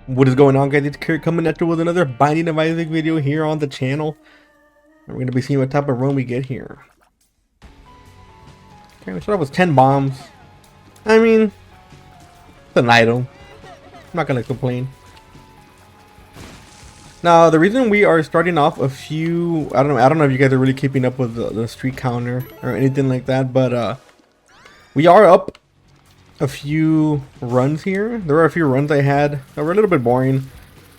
What is going on, guys? It's Kurt coming at you with another Binding of Isaac video here on the channel. And we're going to be seeing what type of run we get here. Okay, we start off with 10 bombs. I mean, it's an item. I'm not going to complain. Now, the reason we are starting off a few... I don't know if you guys are really keeping up with the streak counter or anything like that. But we are up a few runs here. There are a few runs I had that were a little bit boring,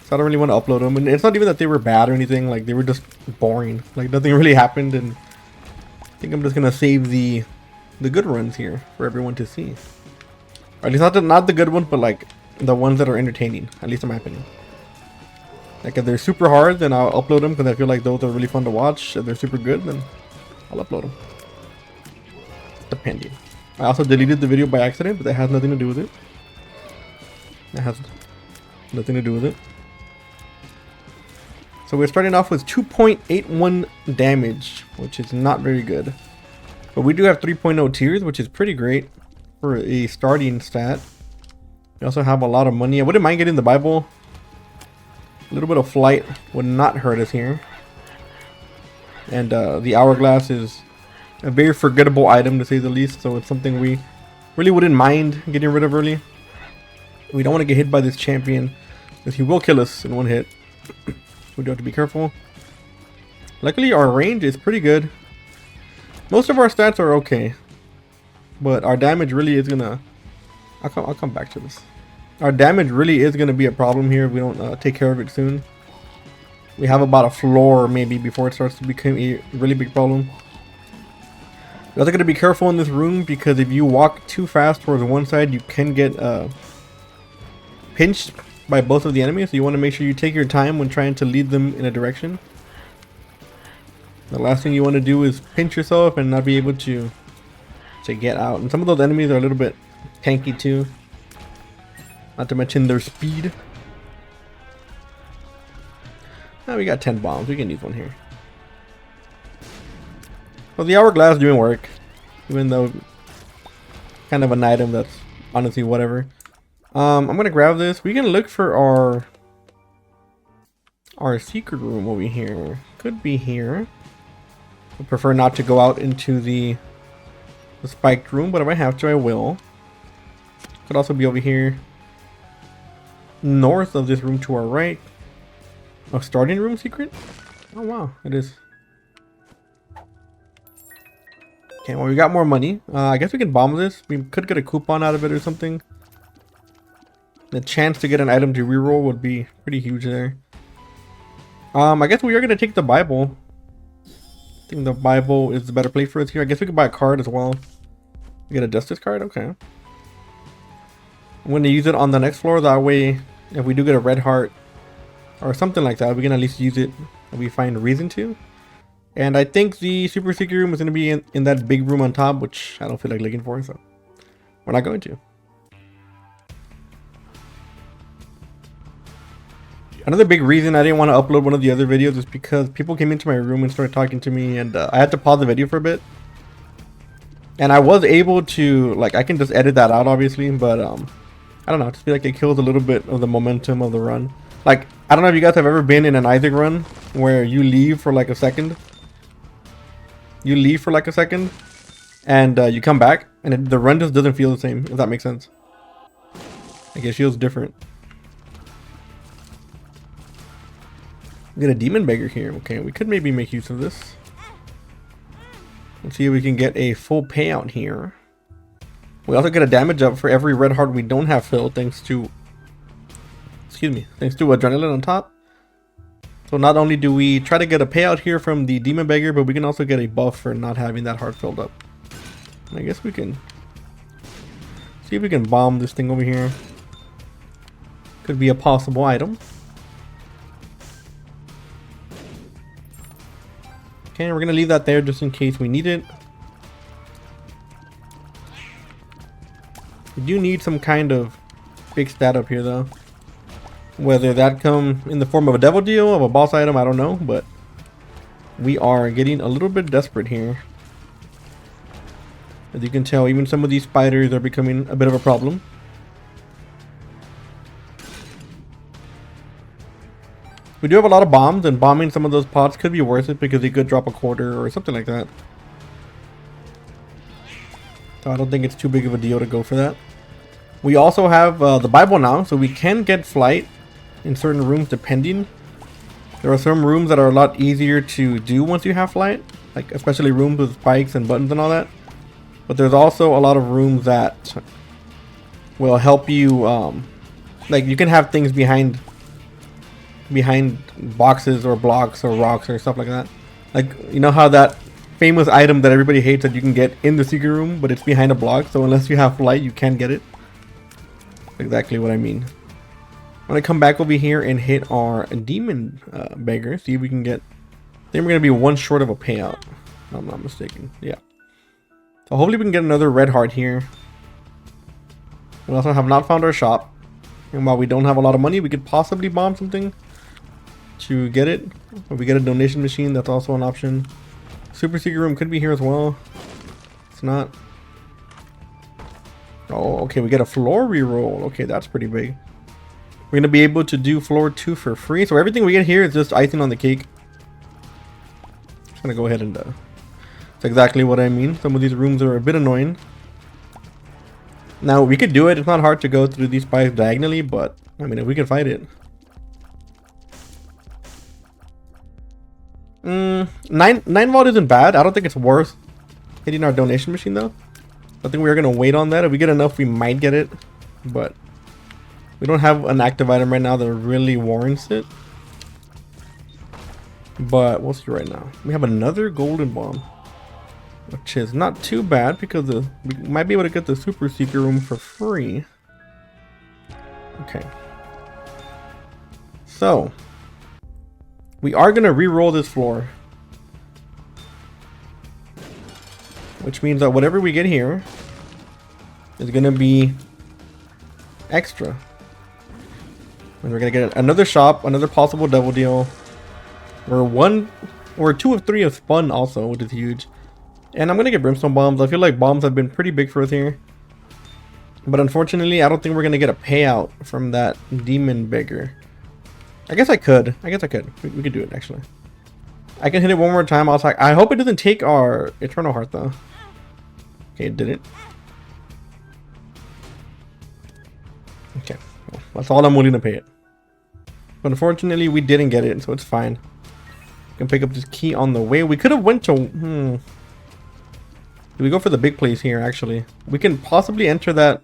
so I don't really want to upload them. And it's not even that they were bad or anything, like they were just boring, like nothing really happened. And I think I'm just gonna save the good runs here for everyone to see, or at least not the good ones, but like the ones that are entertaining, at least in my opinion. Like if they're super hard, then I'll upload them because I feel like those are really fun to watch. If they're super good, then I'll upload them, depending. I also deleted the video by accident, but that has nothing to do with it. That has nothing to do with it. So we're starting off with 2.81 damage, which is not very good. But we do have 3.0 tiers, which is pretty great for a starting stat. We also have a lot of money. I wouldn't mind getting the Bible. A little bit of flight would not hurt us here. And the hourglass is a very forgettable item, to say the least, so it's something we really wouldn't mind getting rid of early. We don't want to get hit by this champion, because he will kill us in one hit. We do have to be careful. Luckily, our range is pretty good. Most of our stats are okay, but our damage really is gonna... I'll come back to this. Our damage really is gonna be a problem here if we don't take care of it soon. We have about a floor maybe before it starts to become a really big problem. You're also going to be careful in this room, because if you walk too fast towards one side, you can get pinched by both of the enemies. So you want to make sure you take your time when trying to lead them in a direction. The last thing you want to do is pinch yourself and not be able to get out. And some of those enemies are a little bit tanky too, not to mention their speed. Now we got 10 bombs. We can use one here. Well, the hourglass doing work, even though kind of an item that's honestly whatever. I'm gonna grab this. We can look for our secret room over here. Could be here. I prefer not to go out into the spiked room, but if I have to, I will. Could also be over here, north of this room to our right. A starting room secret? Oh wow, it is. Okay, well, we got more money. I guess we can bomb this. We could get a coupon out of it or something. The chance to get an item to reroll would be pretty huge there. I guess we are going to take the Bible. I think the Bible is the better play for us here. I guess we could buy a card as well. We get a Justice card? Okay. I'm going to use it on the next floor. That way, if we do get a red heart or something like that, we can at least use it if we find a reason to. And I think the super secret room is going to be in that big room on top, which I don't feel like looking for, so we're not going to. Another big reason I didn't want to upload one of the other videos is because people came into my room and started talking to me, and I had to pause the video for a bit. And I was able to, like, I can just edit that out obviously, but I don't know, I just feel like it kills a little bit of the momentum of the run. Like, I don't know if you guys have ever been in an Isaac run where you leave for like a second. You leave for like a second and you come back and the run just doesn't feel the same, if that makes sense. Like, it feels different. We get a demon beggar here. Okay, we could maybe make use of this. Let's see if we can get a full payout here. We also get a damage up for every red heart we don't have filled, thanks to, excuse me, thanks to adrenaline on top. So not only do we try to get a payout here from the demon beggar, but we can also get a buff for not having that heart filled up. I guess we can see if we can bomb this thing over here. Could be a possible item. Okay, we're gonna leave that there just in case we need it. We do need some kind of big stat up here though. Whether that come in the form of a devil deal, of a boss item, I don't know, but we are getting a little bit desperate here. As you can tell, even some of these spiders are becoming a bit of a problem. We do have a lot of bombs, and bombing some of those pods could be worth it because they could drop a quarter or something like that. So I don't think it's too big of a deal to go for that. We also have the Bible now, so we can get flight in certain rooms depending. There are some rooms that are a lot easier to do once you have flight, like especially rooms with spikes and buttons and all that. But there's also a lot of rooms that will help you, like you can have things behind boxes or blocks or rocks or stuff like that. Like, you know how that famous item that everybody hates that you can get in the secret room, but it's behind a block, so unless you have flight, you can't get it. Exactly what I mean. I'm gonna come back over here and hit our demon beggar, see if we can get. I think we're gonna be one short of a payout, if I'm not mistaken. Yeah. So hopefully we can get another red heart here. We also have not found our shop, and while we don't have a lot of money, we could possibly bomb something to get it. If we get a donation machine, that's also an option. Super secret room could be here as well. It's not. Oh, okay, we get a floor reroll. Okay, that's pretty big. We're gonna be able to do floor 2 for free. So everything we get here is just icing on the cake. Just gonna go ahead and that's exactly what I mean. Some of these rooms are a bit annoying. Now we could do it. It's not hard to go through these spikes diagonally, but I mean, if we can fight it. 9 volt isn't bad. I don't think it's worth hitting our donation machine though. I think we are gonna wait on that. If we get enough, we might get it, but we don't have an active item right now that really warrants it. But we'll see right now. We have another golden bomb, which is not too bad because we might be able to get the super secret room for free. Okay. So we are gonna re-roll this floor, which means that whatever we get here is gonna be extra. And we're gonna get another shop, another possible double deal. We're 2 of 3 of spun also, which is huge. And I'm gonna get brimstone bombs. I feel like bombs have been pretty big for us here. But unfortunately, I don't think we're gonna get a payout from that demon beggar. I guess I could. We could do it actually. I can hit it one more time. I hope it doesn't take our eternal heart though. Okay, it didn't. Okay, well, that's all I'm willing to pay it. But unfortunately, we didn't get it, so it's fine. We can pick up this key on the way. We could have went to. Did we go for the big place here? Actually, we can possibly enter that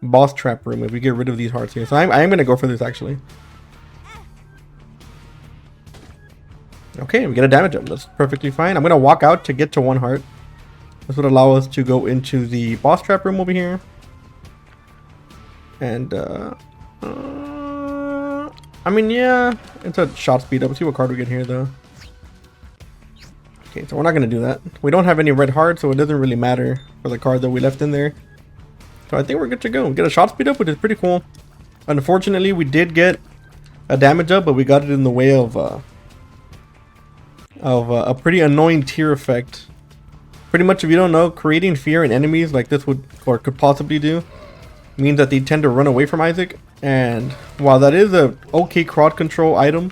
boss trap room if we get rid of these hearts here. So I am gonna go for this actually. Okay, we get a damage up. That's perfectly fine. I'm gonna walk out to get to 1 heart. This would allow us to go into the boss trap room over here. And I mean, yeah, it's a shot speed up. Let's see what card we get here though. Okay, so we're not gonna do that. We don't have any red hearts, so it doesn't really matter for the card that we left in there. So I think we're good to go. We get a shot speed up, which is pretty cool. Unfortunately, we did get a damage up, but we got it in the way of a pretty annoying tier effect. Pretty much, if you don't know, creating fear in enemies like this would or could possibly do means that they tend to run away from Isaac. And while that is a okay crowd control item,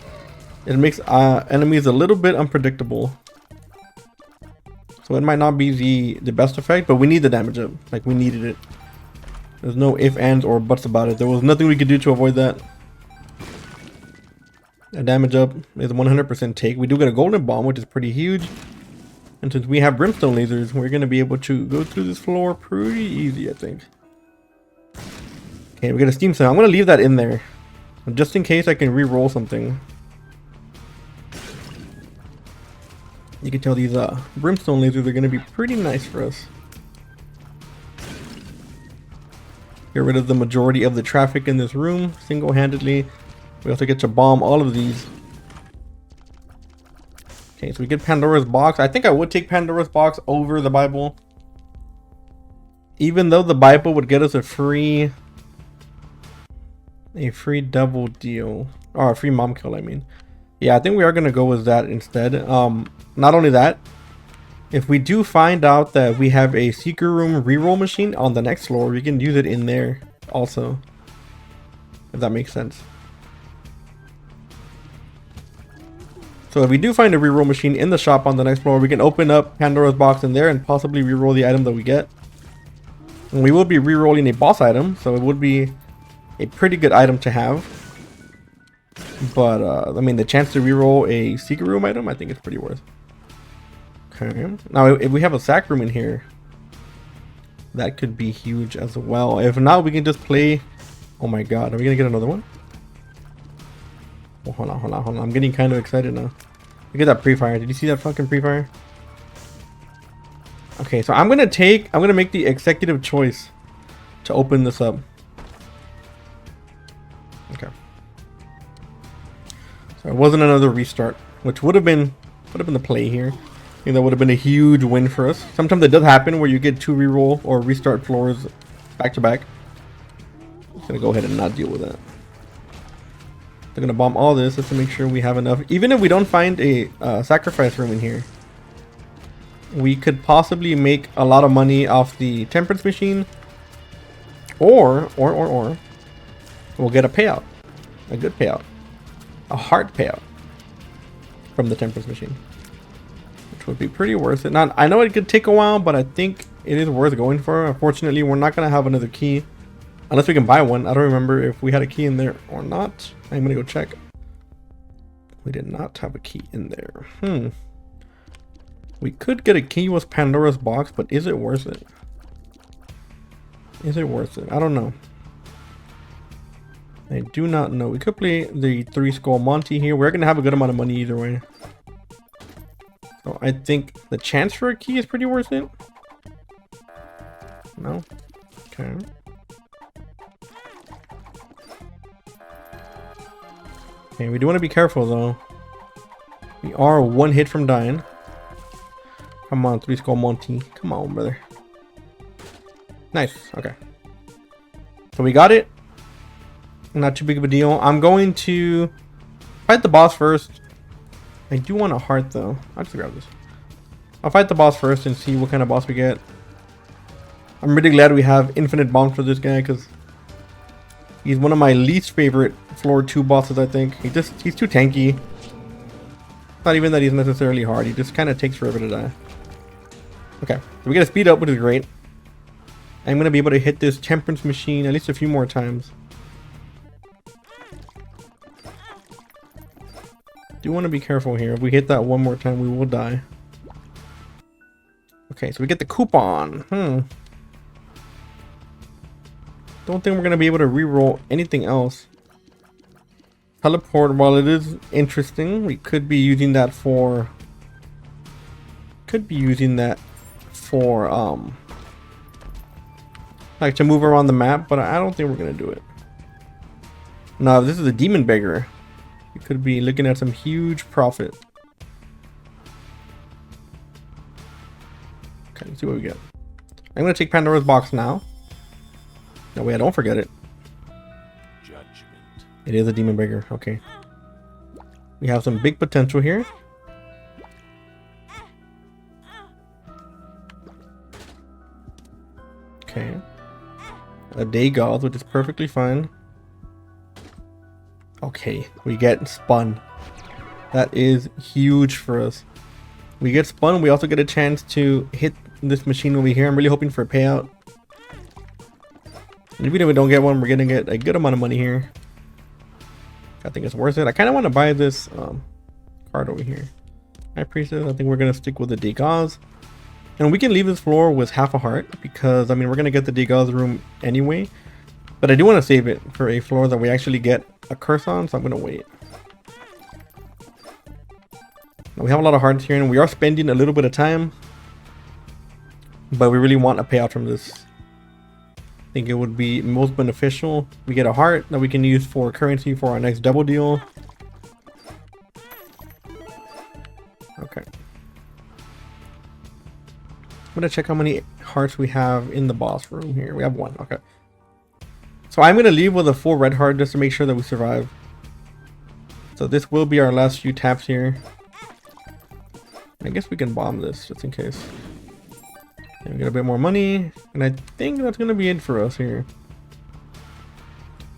it makes enemies a little bit unpredictable. So it might not be the best effect, but we need the damage up. Like, we needed it. There's no ifs, ands, or buts about it. There was nothing we could do to avoid that. A damage up is 100% take. We do get a golden bomb, which is pretty huge. And since we have brimstone lasers, we're going to be able to go through this floor pretty easy, I think. Okay, we get a steam cell. I'm going to leave that in there, just in case I can re-roll something. You can tell these brimstone lasers are going to be pretty nice for us. Get rid of the majority of the traffic in this room single-handedly. We also get to bomb all of these. Okay, so we get Pandora's box. I think I would take Pandora's box over the Bible, even though the Bible would get us a free double deal, or a free mom kill, I mean. Yeah, I think we are gonna go with that instead. Not only that, if we do find out that we have a secret room reroll machine on the next floor, we can use it in there also, if that makes sense. So if we do find a reroll machine in the shop on the next floor, we can open up Pandora's box in there and possibly reroll the item that we get. And we will be rerolling a boss item, so it would be a pretty good item to have. But I mean, the chance to reroll a secret room item, I think it's pretty worth. Okay. Now, if we have a sack room in here, that could be huge as well. If not, we can just play. Oh my god, are we gonna get another one? Oh, hold on. I'm getting kind of excited now. Look at that pre-fire. Did you see that fucking pre-fire? Okay, so I'm gonna make the executive choice to open this up. Okay. So it wasn't another restart, which would have been the play here. I think that would have been a huge win for us. Sometimes it does happen where you get 2 reroll or restart floors back to back. I'm just gonna go ahead and not deal with that. They're gonna bomb all this just to make sure we have enough. Even if we don't find a sacrifice room in here, we could possibly make a lot of money off the temperance machine, or we'll get a payout, a good payout, a heart payout from the temperance machine, which would be pretty worth it. Now, I know it could take a while, but I think it is worth going for. Unfortunately, we're not gonna have another key unless we can buy one. I don't remember if we had a key in there or not. I'm gonna go check. We did not have a key in there. We could get a key with Pandora's box, but is it worth it? Is it worth it? I don't know. I do not know. We could play the 3 skull Monty here. We're gonna have a good amount of money either way. So I think the chance for a key is pretty worth it. No? Okay. Okay, we do want to be careful though. We are 1 hit from dying. Come on, 3 skull Monty. Come on, brother. Nice. Okay. So we got it. Not too big of a deal. I'm going to fight the boss first. I do want a heart though. I'll just grab this. I'll fight the boss first and see what kind of boss we get. I'm really glad we have infinite bombs for this guy because he's one of my least favorite floor 2 bosses, I think. He's too tanky. Not even that he's necessarily hard. He just kind of takes forever to die. Okay, so we get a speed up, which is great. I'm going to be able to hit this temperance machine at least a few more times. Do want to be careful here. If we hit that one more time, we will die. Okay, so we get the coupon. Don't think we're going to be able to reroll anything else. Teleport, while it is interesting, we could be using that for... like to move around the map, but I don't think we're going to do it. No, this is a demon beggar. We could be looking at some huge profit. Okay, let's see what we get. I'm going to take Pandora's box now. No way, I don't forget it. Judgment. It is a demon beggar. Okay. We have some big potential here. Okay. A Daygauth, which is perfectly fine. Okay, we get spun. That is huge for us. We get spun. We also get a chance to hit this machine over here. I'm really hoping for a payout. And even if we don't get one, we're gonna get a good amount of money here. I think it's worth it. I kind of want to buy this card over here. High Priestess. I think we're gonna stick with the Daygauth. And we can leave this floor with half a heart because, I mean, we're gonna get the Daygauth room anyway. But I do want to save it for a floor that we actually get a curse on, so I'm gonna wait. Now, we have a lot of hearts here, and we are spending a little bit of time, but we really want a payout from this. I think it would be most beneficial. We get a heart that we can use for currency for our next double deal. Okay. I'm gonna check how many hearts we have in the boss room here. We have 1. Okay. So I'm going to leave with a full red heart just to make sure that we survive. So this will be our last few taps here. I guess we can bomb this just in case. And we get a bit more money. And I think that's going to be it for us here.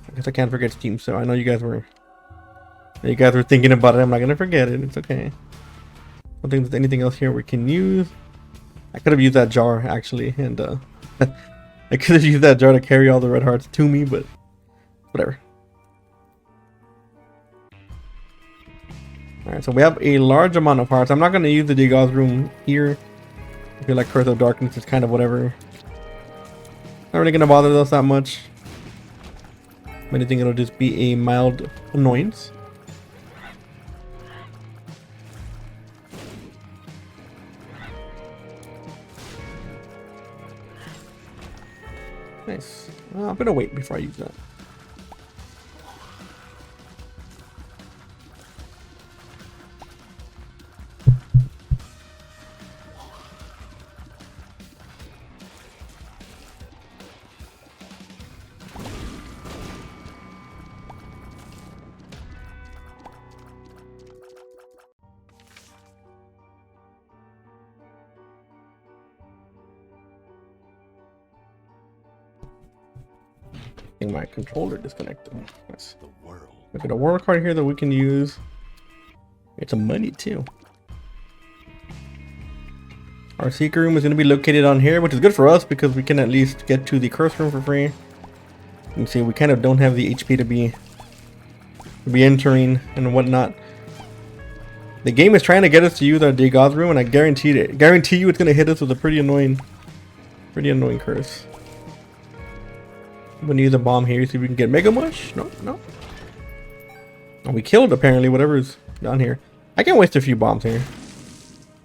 I guess I can't forget Steam, so I know you guys were You guys were thinking about it. I'm not gonna forget it. It's okay. I don't think there's anything else here we can use. I could have used that jar actually, and I could have used that jar to carry all the red hearts to me, but whatever. Alright, so we have a large amount of hearts. I'm not gonna use the Dig Oz room here. I feel like Curse of Darkness is kind of whatever. Not really gonna bother us that much. If anything, it'll just be a mild annoyance. Nice. I'm gonna wait before I use that. I think my controller disconnected. Nice. Look at a world card here that we can use. Get some money too. Our secret room is going to be located on here, which is good for us because we can at least get to the curse room for free. You can see we kind of don't have the HP to be entering and whatnot. The game is trying to get us to use our Dig Oz room, and I guarantee you it's going to hit us with a pretty annoying curse. I'm gonna use a bomb here, see if we can get Mega Mush. No. Oh, we killed apparently whatever's down here. I can waste a few bombs here.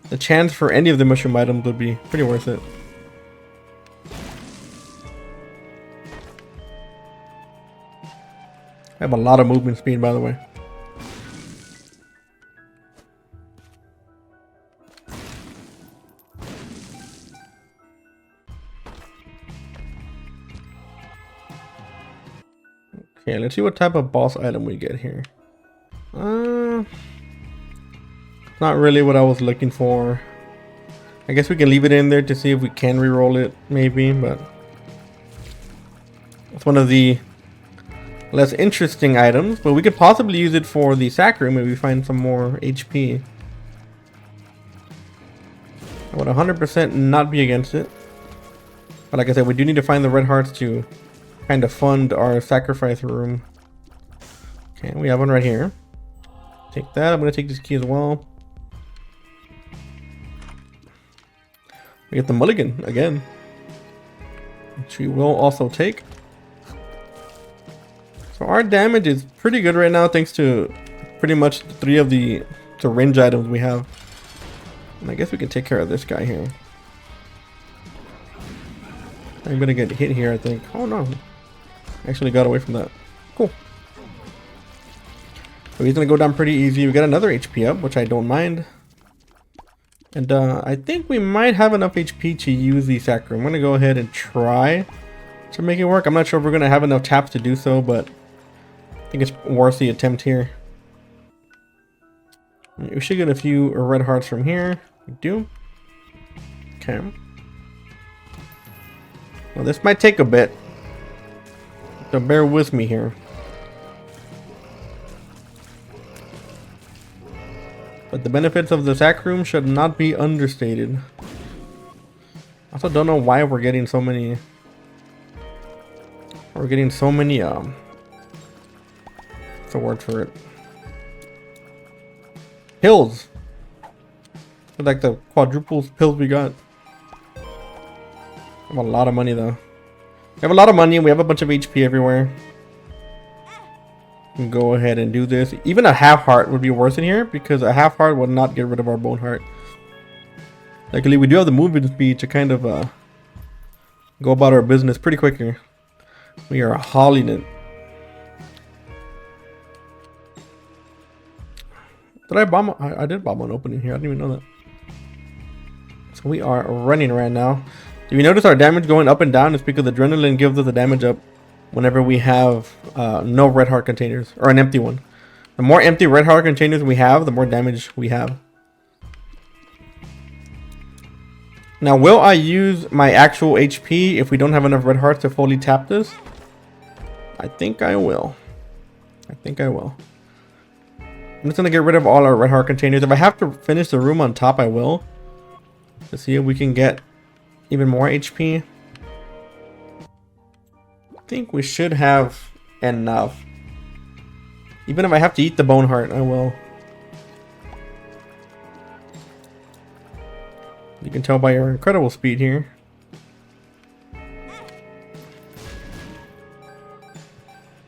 The chance for any of the mushroom items would be pretty worth it. I have a lot of movement speed, by the way. Okay, let's see what type of boss item we get here. Not really what I was looking for. I guess we can leave it in there to see if we can re-roll it, maybe, but it's one of the less interesting items, but we could possibly use it for the sack room if we find some more HP. I would 100% not be against it. But like I said, we do need to find the red hearts to kind of fund our sacrifice room. Okay, we have one right here. Take that. I'm going to take this key as well. We get the mulligan again, which we will also take. So our damage is pretty good right now thanks to pretty much 3 of the range items we have. And I guess we can take care of this guy here. I'm going to get hit here, I think. Oh no. Actually got away from that. Cool. So he's gonna go down pretty easy. We got another HP up, which I don't mind. And I think we might have enough HP to use the sack room. I'm gonna go ahead and try to make it work. I'm not sure if we're gonna have enough taps to do so, but I think it's worth the attempt here. We should get a few red hearts from here. We do. Okay. Well, this might take a bit. So bear with me here. But the benefits of the sack room should not be understated. I also don't know why we're getting so many. What's the word for it? Pills. Like the quadruple pills we got. We have a lot of money though. We have a lot of money and we have a bunch of HP everywhere. We can go ahead and do this. Even a half heart would be worth it here because a half heart would not get rid of our bone heart. Luckily, we do have the movement speed to kind of go about our business pretty quick here. We are hauling it. Did I bomb? I did bomb one opening here. I didn't even know that. So we are running right now. If you notice our damage going up and down, it's because adrenaline gives us the damage up whenever we have no red heart containers or an empty one. The more empty red heart containers we have, the more damage we have. Now, will I use my actual HP if we don't have enough red hearts to fully tap this? I think I will. I'm just gonna get rid of all our red heart containers. If I have to finish the room on top, I will. To see if we can get even more HP. I think we should have enough. Even if I have to eat the bone heart, I will. You can tell by our incredible speed here.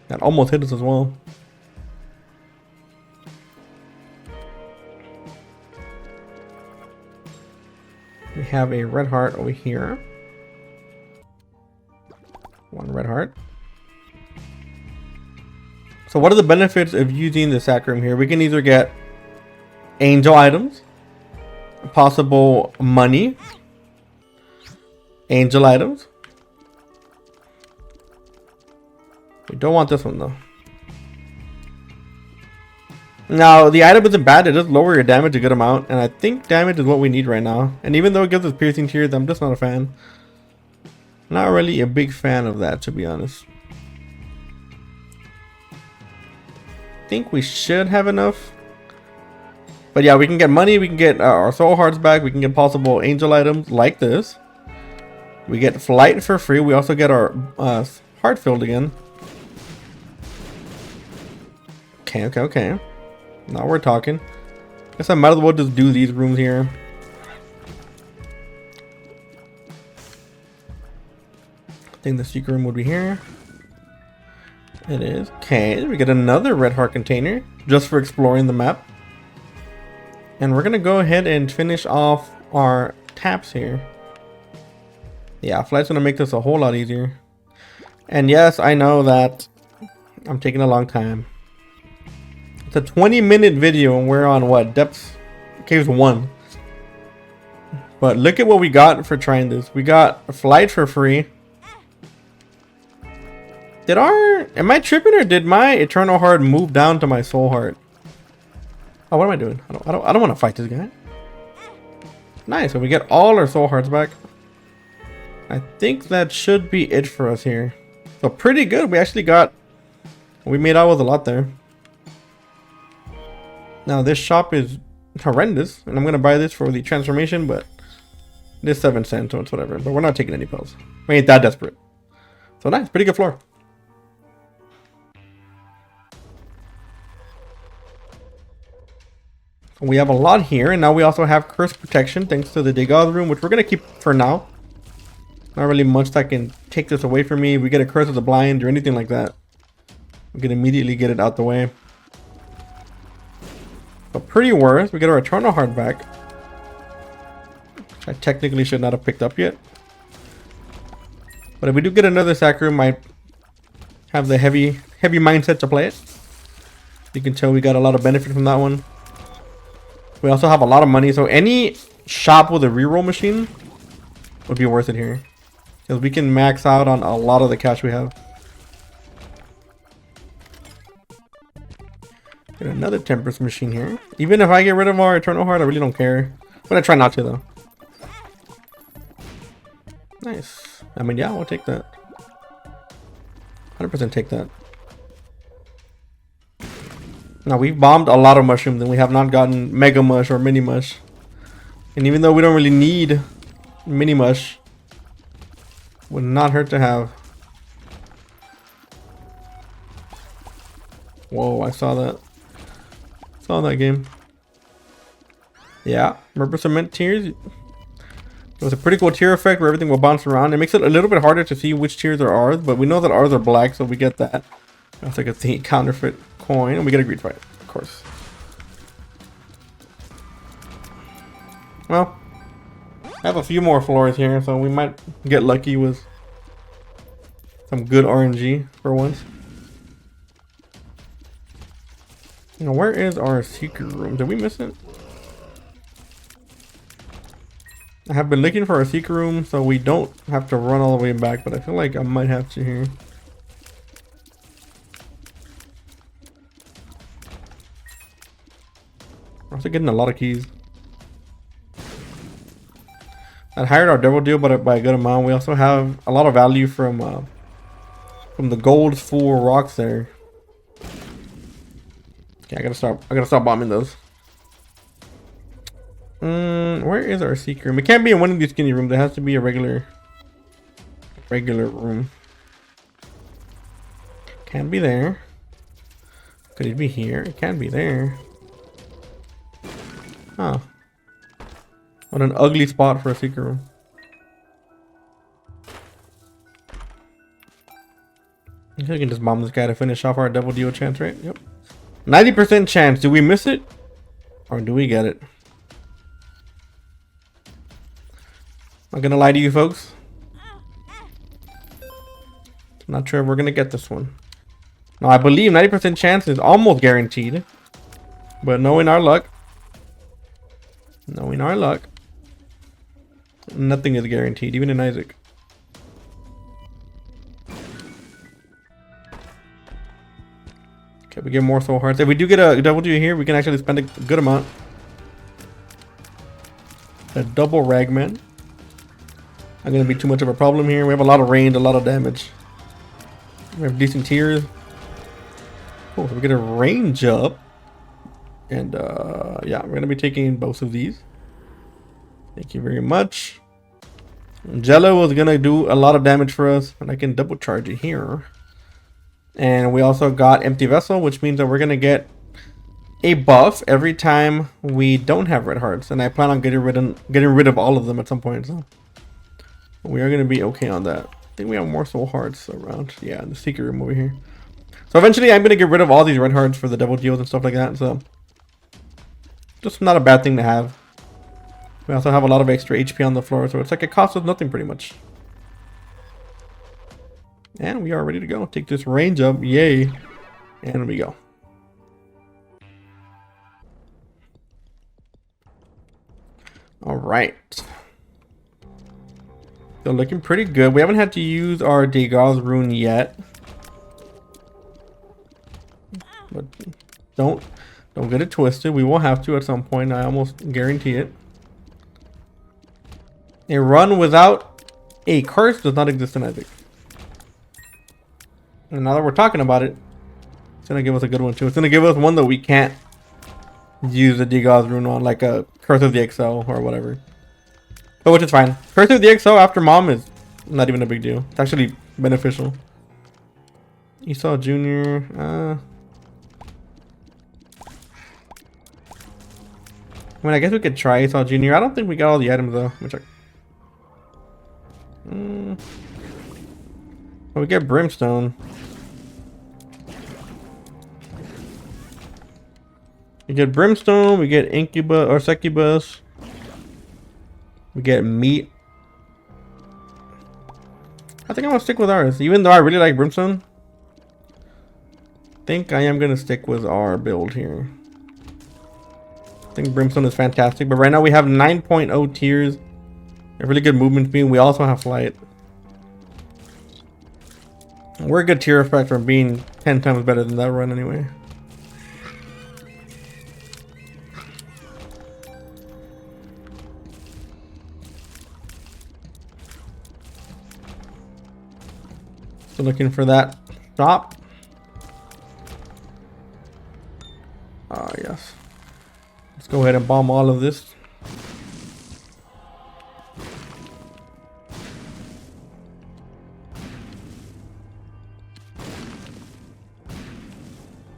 That almost hit us as well. We have a red heart over here. One red heart. So what are the benefits of using the sack room here? We can either get angel items, possible money, angel items. We don't want this one though. Now, the item isn't bad. It does lower your damage a good amount. And I think damage is what we need right now. And even though it gives us piercing tears, I'm just not a fan. Not really a big fan of that, to be honest. I think we should have enough. But yeah, we can get money. We can get our soul hearts back. We can get possible angel items like this. We get flight for free. We also get our heart filled again. Okay. Now we're talking. Guess I might as well just do these rooms here. I think the secret room would be here. It is. Okay, we get another red heart container just for exploring the map. And we're gonna go ahead and finish off our taps here. Yeah, flight's gonna make this a whole lot easier. And yes, I know that I'm taking a long time. It's a 20-minute video and we're on what? Depths Caves 1. But look at what we got for trying this. We got a flight for free. Am I tripping or did my eternal heart move down to my soul heart? Oh, what am I doing? I don't want to fight this guy. Nice, so we get all our soul hearts back. I think that should be it for us here. So pretty good. We made out with a lot there. Now this shop is horrendous, and I'm gonna buy this for the transformation, but it is 7 cents, so it's whatever. But we're not taking any pills. We ain't that desperate. So nice, pretty good floor. We have a lot here, and now we also have curse protection thanks to the Dagoth room, which we're gonna keep for now. Not really much that can take this away from me. If we get a curse of the blind or anything like that, we can immediately get it out the way. But pretty worth. We get our eternal heart back. I technically should not have picked up yet. But if we do get another sack room, I have the heavy mindset to play it. You can tell we got a lot of benefit from that one. We also have a lot of money, so any shop with a reroll machine would be worth it here. Because we can max out on a lot of the cash we have. Get another Temperance machine here. Even if I get rid of our Eternal Heart, I really don't care. I'm gonna try not to though. Nice. I mean, yeah, we'll take that. 100% take that. Now, we've bombed a lot of mushrooms and we have not gotten Mega Mush or Mini Mush. And even though we don't really need Mini Mush, would not hurt to have. Whoa, I saw that. Saw that game. Yeah, Murder Cement tiers. It was a pretty cool tier effect where everything will bounce around. It makes it a little bit harder to see which tiers are ours, but we know that ours are black, so we get that. Also get the counterfeit coin, and we get a greed fight, of course. Well, I have a few more floors here, so we might get lucky with some good RNG for once. Now, where is our secret room? Did we miss it? I have been looking for a secret room so we don't have to run all the way back, but I feel like I might have to here. We're also getting a lot of keys. I hired our devil deal by a good amount. We also have a lot of value from the gold full rocks there. Yeah, I gotta stop bombing those. Where is our secret room? It can't be in one of these skinny rooms. There has to be a regular room. Can't be there. Could it be here? It can't be there. Huh. What an ugly spot for a secret room. I think we can just bomb this guy to finish off our double deal chance, right? Yep. 90% chance. Do we miss it? Or do we get it? Not gonna lie to you folks. Not sure if we're gonna get this one. Now I believe 90% chance is almost guaranteed. But knowing our luck. Nothing is guaranteed, even in Isaac. Okay, we get more soul hearts. If we do get a double deal here, we can actually spend a good amount. A double ragman. Not gonna be too much of a problem here. We have a lot of range, a lot of damage. We have decent tiers. Oh, so we get a range up. And yeah, we're gonna be taking both of these. Thank you very much. Jello is gonna do a lot of damage for us, and I can double charge it here. And we also got Empty Vessel, which means that we're gonna get a buff every time we don't have red hearts, and I plan on getting rid of all of them at some point. So we are gonna be okay on that. I think we have more soul hearts around. Yeah, in the secret room over here. So eventually, I'm gonna get rid of all these red hearts for the double deals and stuff like that. So just not a bad thing to have. We also have a lot of extra HP on the floor, so it's like it costs us nothing pretty much. And we are ready to go. Take this range up, yay! And we go. All right. So looking pretty good. We haven't had to use our Degas rune yet. But don't get it twisted. We will have to at some point. I almost guarantee it. A run without a curse does not exist in Isaac. And now that we're talking about it, it's gonna give us a good one too. It's gonna give us one that we can't use the Degas rune on, like a Curse of the XL or whatever. But which is fine. Curse of the XL after Mom is not even a big deal. It's actually beneficial. Esau Jr. I mean, I guess we could try Esau Jr. I don't think we got all the items though. Let me check. Well, we get Brimstone. We get Brimstone, we get Incubus or Succubus. We get Meat. I think I'm gonna stick with ours. Even though I really like Brimstone, I think I am gonna stick with our build here. I think Brimstone is fantastic, but right now we have 9.0 tiers. A really good movement speed. We also have flight. We're a good tier effect from being 10 times better than that run anyway. So looking for that stop. Yes. Let's go ahead and bomb all of this.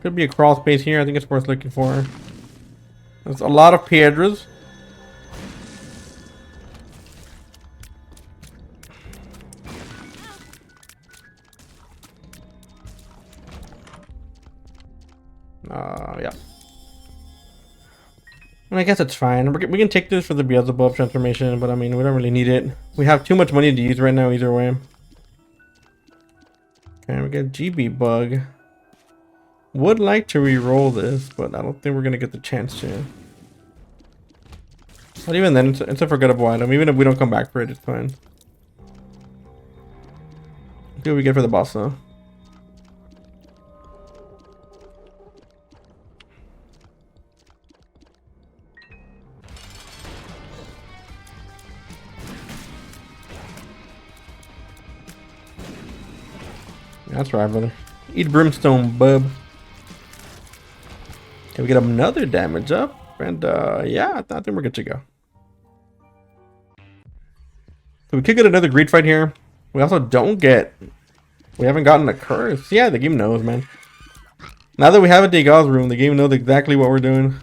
Could be a crawl space here. I think it's worth looking for. There's a lot of Piedras. Yeah. And I guess it's fine. We can take this for the Beelzebub transformation, but I mean, we don't really need it. We have too much money to use right now either way. Okay, we got GB Bug. Would like to re-roll this, but I don't think we're gonna get the chance to. But even then, it's a forgettable item. Even if we don't come back for it, it's fine. Let's see what we get for the boss though. That's right, brother. Eat Brimstone, bub. Can we get another damage up? And yeah, I think we're good to go. So we could get another greed fight here. We also don't get... We haven't gotten a curse. Yeah, the game knows, man. Now that we have a Degas room, the game knows exactly what we're doing.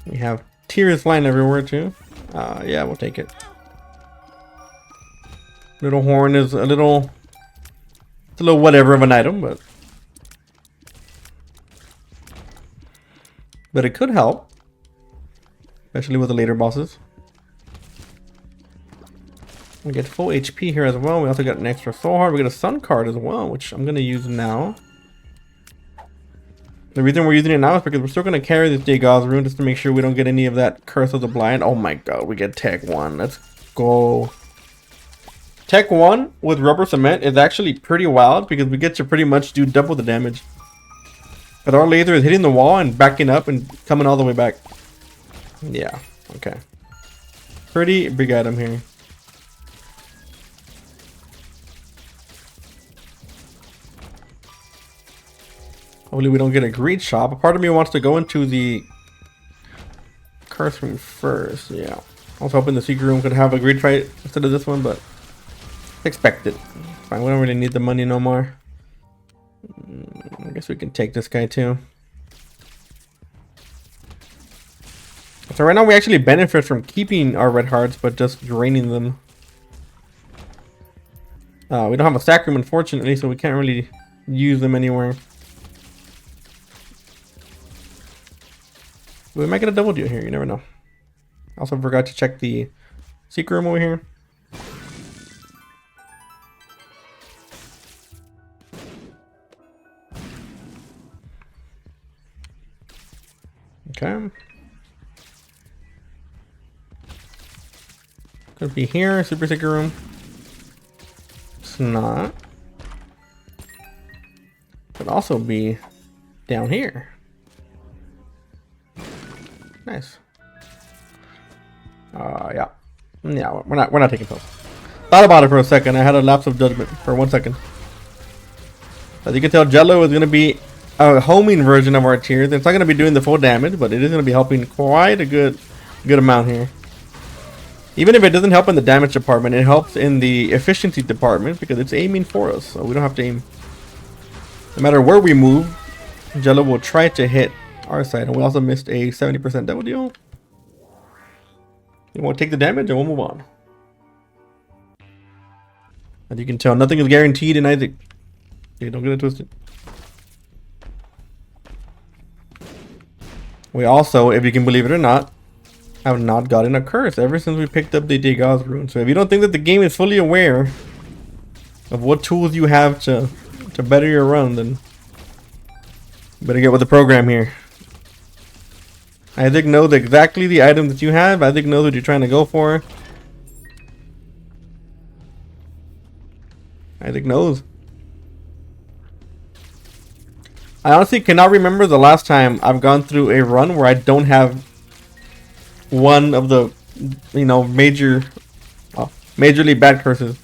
We have tears flying everywhere too. Yeah, we'll take it. Little horn is a little... It's a little whatever of an item, but it could help. Especially with the later bosses. We get full HP here as well. We also got an extra soul heart. We get a sun card as well, which I'm going to use now. The reason we're using it now is because we're still going to carry this Degas rune just to make sure we don't get any of that Curse of the Blind. Oh my god, we get Tech 1. Let's go. Tech 1 with rubber cement is actually pretty wild because we get to pretty much do double the damage. But our laser is hitting the wall and backing up and coming all the way back. Yeah, okay. Pretty big item here. Hopefully we don't get a greed shop. A part of me wants to go into the curse room first. Yeah. I was hoping the secret room could have a greed fight instead of this one, but expected. Fine, we don't really need the money no more. I guess we can take this guy too. So right now we actually benefit from keeping our red hearts, but just draining them. We don't have a sack room, unfortunately, so we can't really use them anywhere. We might get a double deal here, you never know. Also forgot to check the secret room over here. Okay. Could be here, super secret room. It's not. Could also be down here. Nice. Yeah. Yeah, we're not taking pills. Thought about it for a second. I had a lapse of judgment for 1 second. As you can tell, Jello is gonna be a homing version of our tiers. It's not gonna be doing the full damage, but it is gonna be helping quite a good amount here. Even if it doesn't help in the damage department, it helps in the efficiency department because it's aiming for us, so we don't have to aim. No matter where we move, Jello will try to hit our side, and we also missed a 70% double deal. You want to take the damage and we'll move on. As you can tell, nothing is guaranteed in Isaac. Okay, don't get it twisted. We also, if you can believe it or not, have not gotten a curse ever since we picked up the Degas rune. So if you don't think that the game is fully aware of what tools you have to better your run, then you better get with the program here. Isaac knows exactly the item that you have. Isaac knows what you're trying to go for. Isaac knows. I honestly cannot remember the last time I've gone through a run where I don't have one of the, you know, majorly bad curses.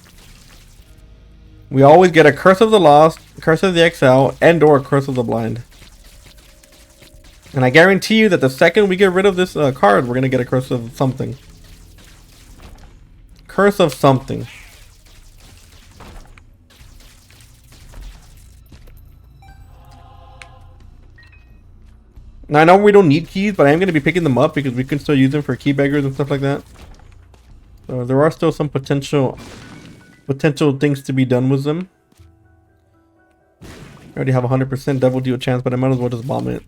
We always get a Curse of the Lost, Curse of the XL, and or Curse of the Blind. And I guarantee you that the second we get rid of this card, we're going to get a Curse of something. Curse of something. Now I know we don't need keys, but I am going to be picking them up because we can still use them for key beggars and stuff like that. So there are still some potential things to be done with them. I already have 100% double deal chance, but I might as well just bomb it.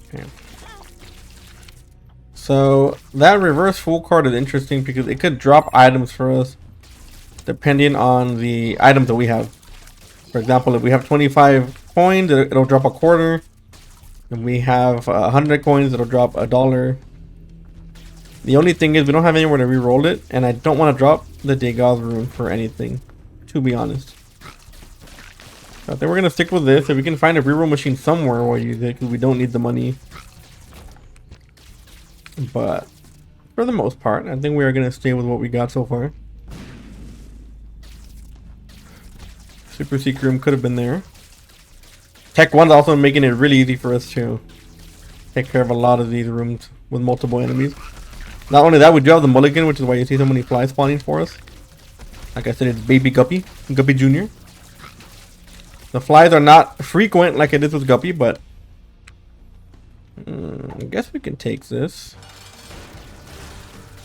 Okay. So that reverse full card is interesting because it could drop items for us depending on the items that we have. For example, if we have 25 coins, it'll drop a quarter. If we have 100 coins, it'll drop $1. The only thing is we don't have anywhere to re-roll it, and I don't want to drop the Degas rune for anything, to be honest. So I think we're going to stick with this. If we can find a re-roll machine somewhere, we'll use it, because we don't need the money. But for the most part, I think we are going to stay with what we got so far. Super Secret Room could have been there. Tech 1's also making it really easy for us to take care of a lot of these rooms with multiple enemies. Not only that, we do have the mulligan, which is why you see so many flies spawning for us. Like I said, it's Baby Guppy, Guppy Jr. The flies are not frequent like it is with Guppy, but I guess we can take this.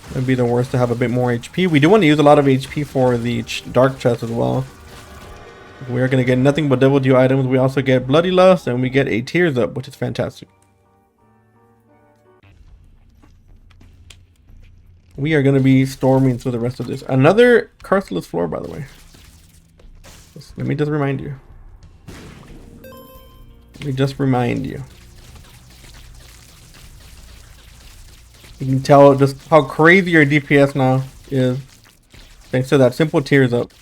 It'd be the worst to have a bit more HP. We do want to use a lot of HP for the dark chest as well. We are going to get nothing but double deal items. We also get Bloody Lust, and we get a Tears Up, which is fantastic. We are going to be storming through the rest of this. Another Curseless floor, by the way. Let me just remind you. You can tell just how crazy your DPS now is thanks to that simple Tears Up.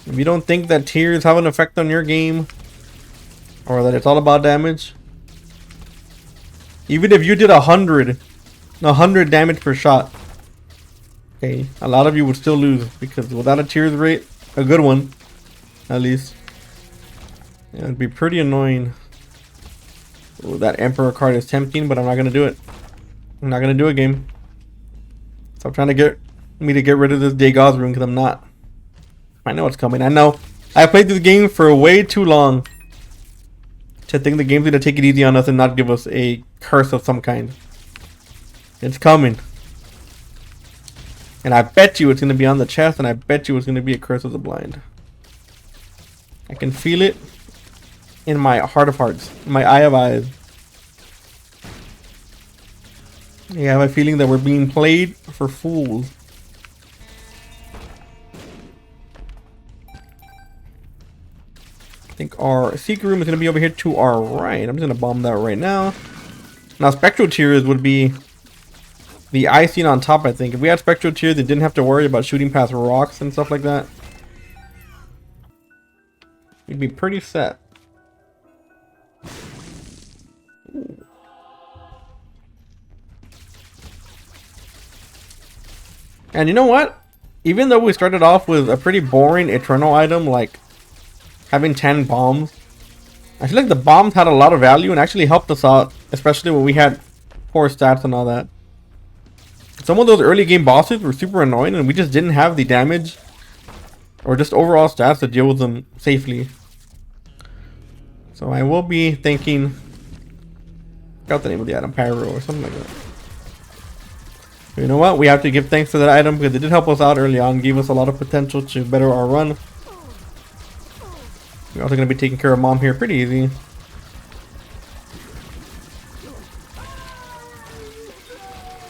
If you don't think that tears have an effect on your game, or that it's all about damage, even if you did 100 damage per shot, okay, a lot of you would still lose, because without a tears rate, a good one at least, yeah, it'd be pretty annoying. Ooh, that Emperor card is tempting, but I'm not gonna do it. I'm not gonna do it, game. Stop trying to get me to get rid of this Degas rune, because I'm not. I know it's coming. I know. I played this game for way too long to think the game's gonna take it easy on us and not give us a curse of some kind. It's coming. And I bet you it's gonna be on the chest, and I bet you it's gonna be a Curse of the Blind. I can feel it in my heart of hearts, in my eye of eyes. I have a feeling that we're being played for fools. I think our secret room is going to be over here to our right. I'm just going to bomb that right now. Now, Spectral Tears would be the icing on top, I think. If we had Spectral Tears, they didn't have to worry about shooting past rocks and stuff like that. We'd be pretty set. And you know what? Even though we started off with a pretty boring Eternal item like having 10 bombs, I feel like the bombs had a lot of value and actually helped us out, especially when we had poor stats and all that. Some of those early game bosses were super annoying and we just didn't have the damage or just overall stats to deal with them safely. So I will be thinking, I forgot the name of the item, Pyro or something like that. You know what? We have to give thanks to that item because it did help us out early on, gave us a lot of potential to better our run. We're also going to be taking care of Mom here pretty easy.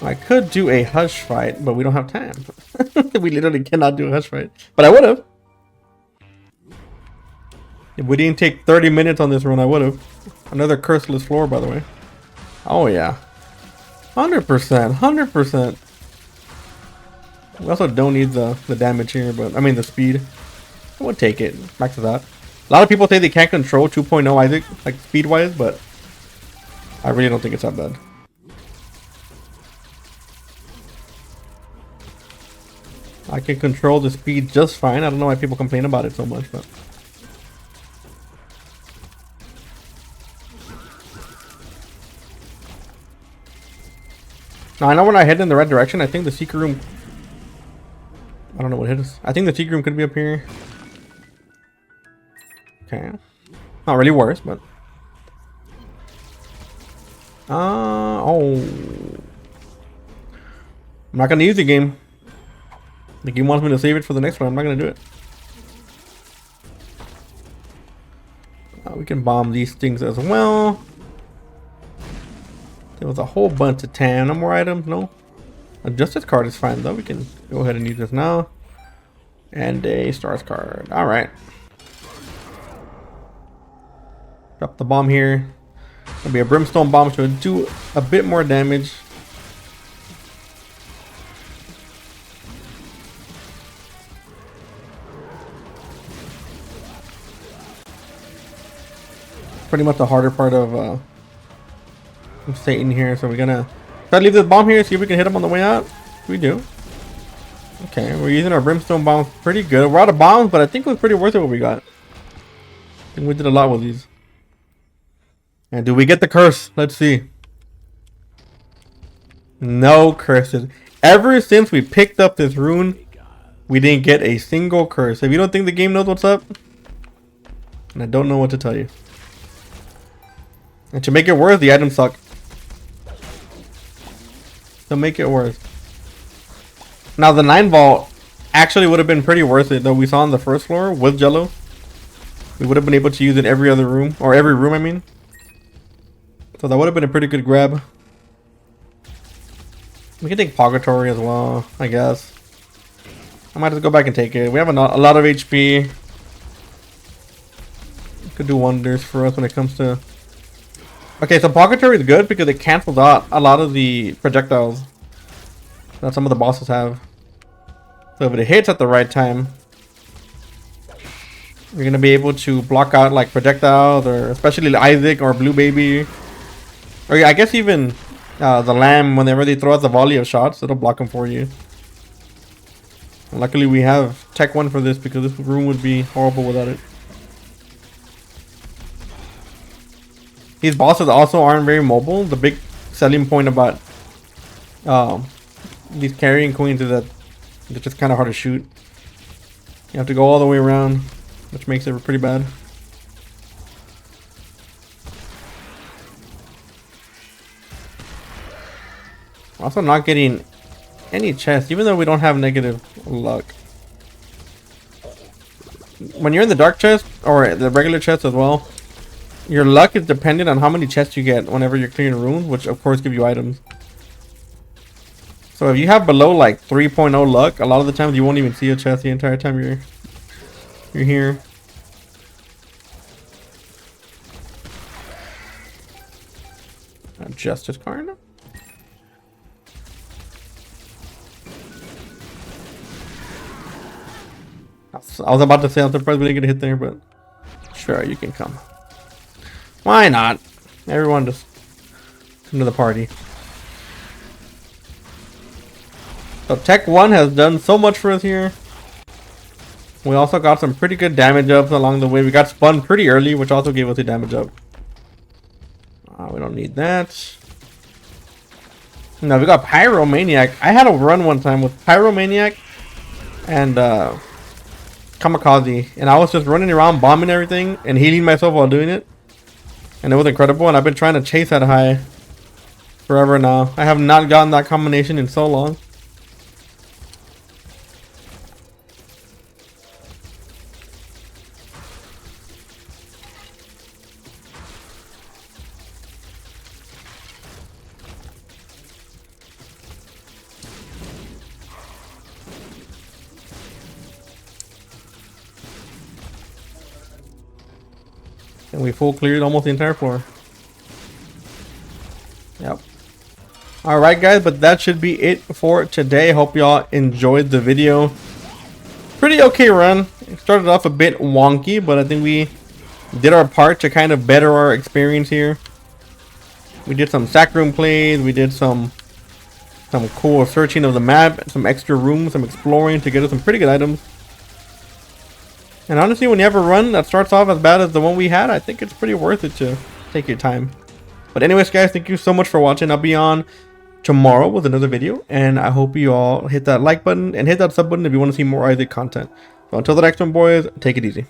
I could do a hush fight, but we don't have time. We literally cannot do a hush fight. But I would have. If we didn't take 30 minutes on this run, I would have. Another curseless floor, by the way. Oh, yeah. 100%. 100%. We also don't need the damage here, but I mean the speed. We'll take it. Back to that. A lot of people say they can't control 2.0 Isaac, like speed-wise, but I really don't think it's that bad. I can control the speed just fine. I don't know why people complain about it so much, but now I know we're not heading in the right direction. I think the secret room, I don't know what it is. I think the secret room could be up here. Okay. Not really worse, but oh, I'm not gonna use the game. The game wants me to save it for the next one. I'm not gonna do it. We can bomb these things as well. There was a whole bunch of tan. No more items, no. A Justice card is fine though. We can go ahead and use this now. And a Stars card. Alright. Drop the bomb here. It'll be a Brimstone bomb, so it'll do a bit more damage. pretty much the harder part of Satan here. So we're gonna try to leave this bomb here, see if we can hit him on the way out. We do. Okay, we're using our brimstone bombs pretty good. We're out of bombs, but I think it was pretty worth it what we got. I think we did a lot with these. And do we get the curse? Let's see. No curses. Ever since we picked up this rune, we didn't get a single curse. If you don't think the game knows what's up, and I don't know what to tell you. And to make it worse, the items suck. To make it worse. Now the 9 vault actually would have been pretty worth it, though. We saw on the first floor with Jello. We would have been able to use it every other room, or every room I mean. So that would have been a pretty good grab. We can take Purgatory as well, I guess. I might just go back and take it. We have a lot of HP. Could do wonders for us when it comes to... Okay, so Purgatory is good because it cancels out a lot of the projectiles that some of the bosses have. So if it hits at the right time, you're going to be able to block out like projectiles, or especially Isaac or Blue Baby. Or I guess even the Lamb, whenever they throw out the volley of shots, it'll block them for you. And luckily we have Tech 1 for this, because this room would be horrible without it. These bosses also aren't very mobile. The big selling point about these carrying queens is that they're just kind of hard to shoot. You have to go all the way around, which makes it pretty bad. Also not getting any chests, even though we don't have negative luck. When you're in the dark chest, or the regular chest as well, your luck is dependent on how many chests you get whenever you're clearing rooms, which of course give you items. So if you have below like 3.0 luck, a lot of the times you won't even see a chest the entire time you're here. Justice card. I was about to say I'm surprised we didn't get a hit there, but sure, you can come. Why not? Everyone just come to the party. So Tech 1 has done so much for us here. We also got some pretty good damage ups along the way. We got spun pretty early, which also gave us a damage up. We don't need that. No, we got Pyromaniac. I had a run one time with Pyromaniac and Kamikaze, and I was just running around bombing everything and healing myself while doing it, and it was incredible. And I've been trying to chase that high forever now. I have not gotten that combination in so long. And we full cleared almost the entire floor. Yep. Alright guys, but that should be it for today. Hope y'all enjoyed the video. Pretty okay run. It started off a bit wonky, but I think we did our part to kind of better our experience here. We did some sack room plays, we did some cool searching of the map, some extra rooms, some exploring to get us some pretty good items. And honestly, when you have a run that starts off as bad as the one we had, I think it's pretty worth it to take your time. But anyways, guys, thank you so much for watching. I'll be on tomorrow with another video, and I hope you all hit that like button and hit that sub button if you want to see more Isaac content. So until the next one, boys, take it easy.